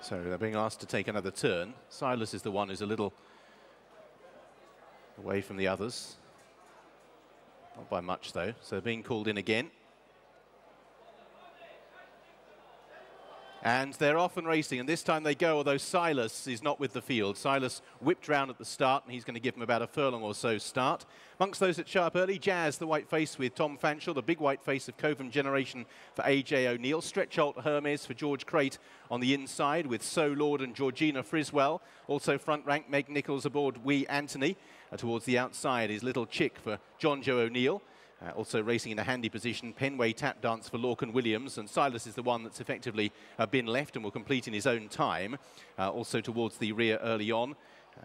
So they're being asked to take another turn. Silas is the one who's a little away from the others. Not by much, though. So being called in again. And they're off and racing, and this time they go, although Silas is not with the field. Silas whipped round at the start, and he's going to give him about a furlong or so start. Amongst those at sharp early, Jazz, the white face with Tom Fanshawe, the big white face of Coven Generation for A.J. O'Neill. Stretcholt Hermes for George Crate on the inside with So Lord and Georgina Friswell. Also front rank, Meg Nichols aboard Wee Anthony. Towards the outside is Little Chick for John Joe O'Neill. Also racing in a handy position, Penway Tap Dance for Lorcan Williams, and Silas is the one that's effectively been left and will complete in his own time. Also towards the rear early on,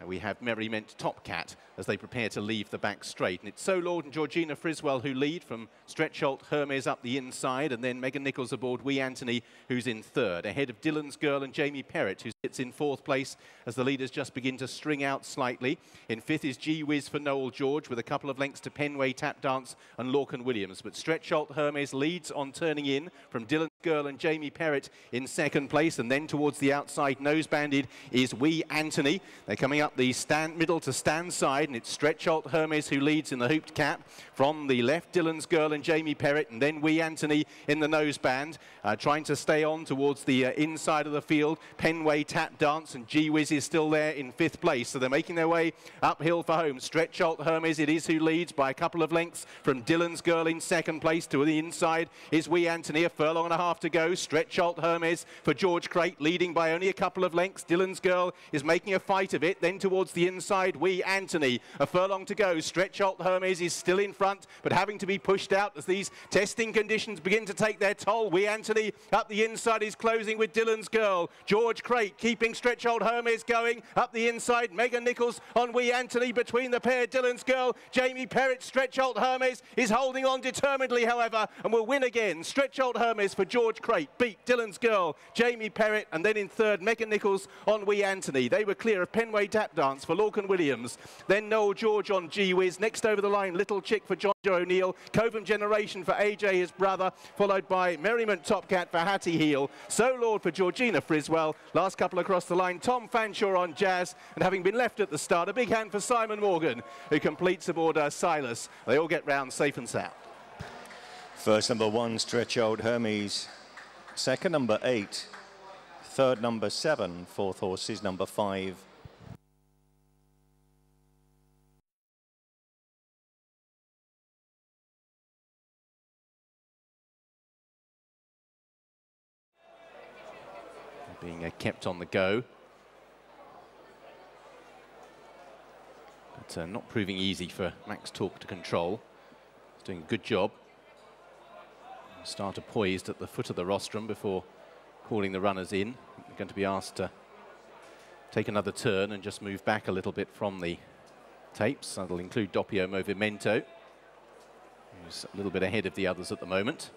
we have Merriment Top Cat as they prepare to leave the back straight. And it's So Lord and Georgina Friswell who lead from Stretcholt Hermes up the inside, and then Megan Nichols aboard Wee Anthony, who's in third, ahead of Dylan's Girl and Jamie Perrott, who sits in fourth place as the leaders just begin to string out slightly. In fifth is Gee Whiz for Noel George, with a couple of lengths to Penway Tap Dance and Lorcan Williams. But Stretcholt Hermes leads on turning in from Dylan's Girl and Jamie Perrott in second place, and then towards the outside, nose-banded, is Wee Anthony. They're coming up the middle to stand side, and it's Stretcholt Hermes who leads in the hooped cap. From the left, Dylan's Girl and Jamie Perrott, and then Wee Anthony in the noseband, trying to stay on towards the inside of the field. Penway Tap Dance and Gee Whiz is still there in fifth place, so they're making their way uphill for home. Stretcholt Hermes, it is who leads by a couple of lengths from Dylan's Girl in second place. To the inside is Wee Anthony, a furlong and a half to go. Stretcholt Hermes for George Crate, leading by only a couple of lengths. Dylan's Girl is making a fight of it. Then towards the inside, Wee Anthony, a furlong to go. Stretcholt Hermes is still in front, but having to be pushed out as these testing conditions begin to take their toll. Wee Anthony up the inside is closing with Dylan's Girl. George Crate keeping Stretcholt Hermes going up the inside. Megan Nichols on Wee Anthony between the pair. Dylan's Girl, Jamie Perrott. Stretcholt Hermes is holding on determinedly, however, and will win again. Stretcholt Hermes for George Crate beat Dylan's Girl, Jamie Perrott, and then in third, Megan Nichols on Wee Anthony. They were clear of Penway Tap Dance for Lorcan Williams. Then Noel George on Gee Whiz. Next over the line, Little Chick for John Joe O'Neill. Coven Generation for AJ, his brother, followed by Merriment Top Cat for Hattie Heel. So Lord for Georgina Friswell. Last couple across the line, Tom Fanshawe on Jazz. And having been left at the start, a big hand for Simon Morgan, who completes aboard Silas. They all get round safe and sound. First, number 1, Stretcholt Hermes. Second, number 8. Third, number 7. Fourth horse is number 5. Being kept on the go. But not proving easy for Max Talk to control. He's doing a good job. Starter poised at the foot of the rostrum before calling the runners in. They're going to be asked to take another turn and just move back a little bit from the tapes. That'll include Doppio Movimento, who's a little bit ahead of the others at the moment.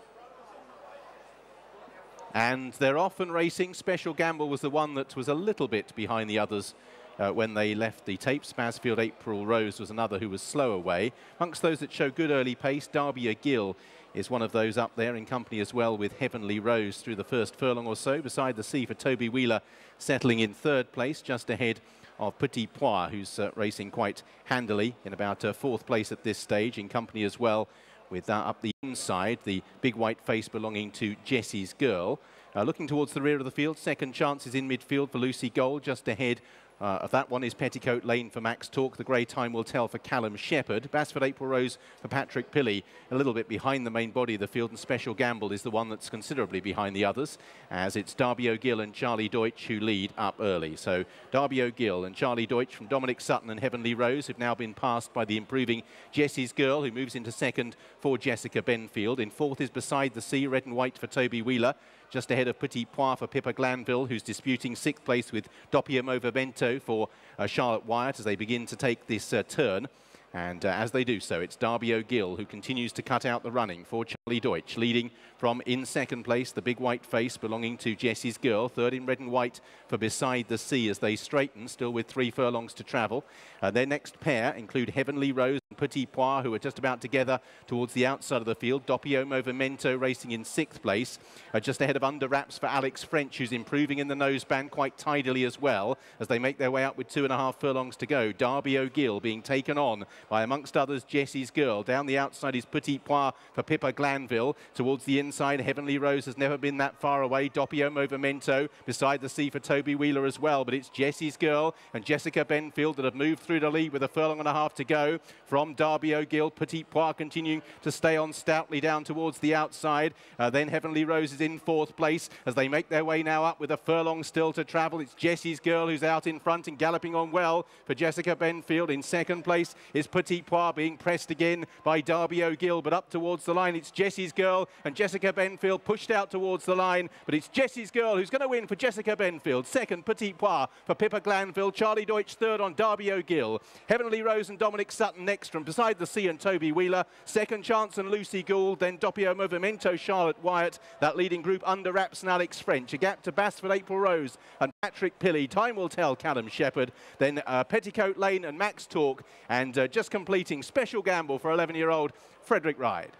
And they're off and racing. Special Gamble was the one that was a little bit behind the others when they left the tape. Spasfield April Rose was another who was slow away. Amongst those that show good early pace, Derby O'Gill is one of those up there in company as well with Heavenly Rose through the first furlong or so. Beside the sea for Toby Wheeler, settling in third place, just ahead of Petit Pois, who's racing quite handily in about fourth place at this stage, in company as well with up the inside, the big white face belonging to Jessie's Girl. Looking towards the rear of the field, Second Chance is in midfield for Lucy Gold. Just ahead of that one is Petticoat Lane for Max Talk. The grey time will tell for Callum Shepherd. Basford April Rose for Patrick Pilley. A little bit behind the main body of the field, and Special Gamble is the one that's considerably behind the others, as it's Derby O'Gill and Charlie Deutsch who lead up early. So Derby O'Gill and Charlie Deutsch from Dominic Sutton and Heavenly Rose have now been passed by the improving Jessie's Girl, who moves into second for Jessica Benfield. In fourth is Beside the Sea, red and white for Toby Wheeler. Just ahead of Petit Pois for Pippa Glanville, who's disputing sixth place with Doppio Movimento for Charlotte Wyatt as they begin to take this turn. And as they do so, it's Derby O'Gill who continues to cut out the running for Charlie Deutsch, leading from in second place, the big white face belonging to Jessie's Girl. Third in red and white for Beside the Sea as they straighten, still with 3 furlongs to travel. Their next pair include Heavenly Rose and Petit Pois, who are just about together towards the outside of the field. Doppio Movimento racing in 6th place. Just ahead of Under Wraps for Alex French, who's improving in the noseband quite tidily as well, as they make their way up with 2.5 furlongs to go. Derby O'Gill being taken on by, amongst others, Jessie's Girl. Down the outside is Petit Pois for Pippa Glanville. Towards the inside, Heavenly Rose has never been that far away. Doppio Movimento beside the sea for Toby Wheeler as well, but it's Jessie's Girl and Jessica Benfield that have moved through the lead with 1.5 furlongs to go. From Derby O'Gill, Petit Pois continuing to stay on stoutly down towards the outside. Then Heavenly Rose is in 4th place as they make their way now up with 1 furlong still to travel. It's Jessie's Girl who's out in front and galloping on well for Jessica Benfield. In 2nd place is Petit Pois being pressed again by Derby O'Gill, but up towards the line it's Jessie's Girl and Jessica Benfield pushed out towards the line, but it's Jessie's Girl who's going to win for Jessica Benfield. 2nd, Petit Pois for Pippa Glanville. Charlie Deutsch 3rd on Derby O'Gill. Heavenly Rose and Dominic Sutton next from Beside the Sea and Toby Wheeler. Second Chance and Lucy Gould, then Doppio Movimento, Charlotte Wyatt. That leading group Under Wraps and Alex French. A gap to Basford, April Rose and Patrick Pilley. Time will tell, Callum Shepherd. Then Petticoat Lane and Max Talk. And just completing Special Gamble for 11-year-old Frederick Ride.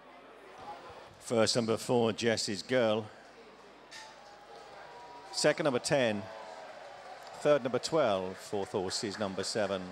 First, number 4, Jessie's Girl. Second, number 10. Third, number 12. Fourth horse is number 7.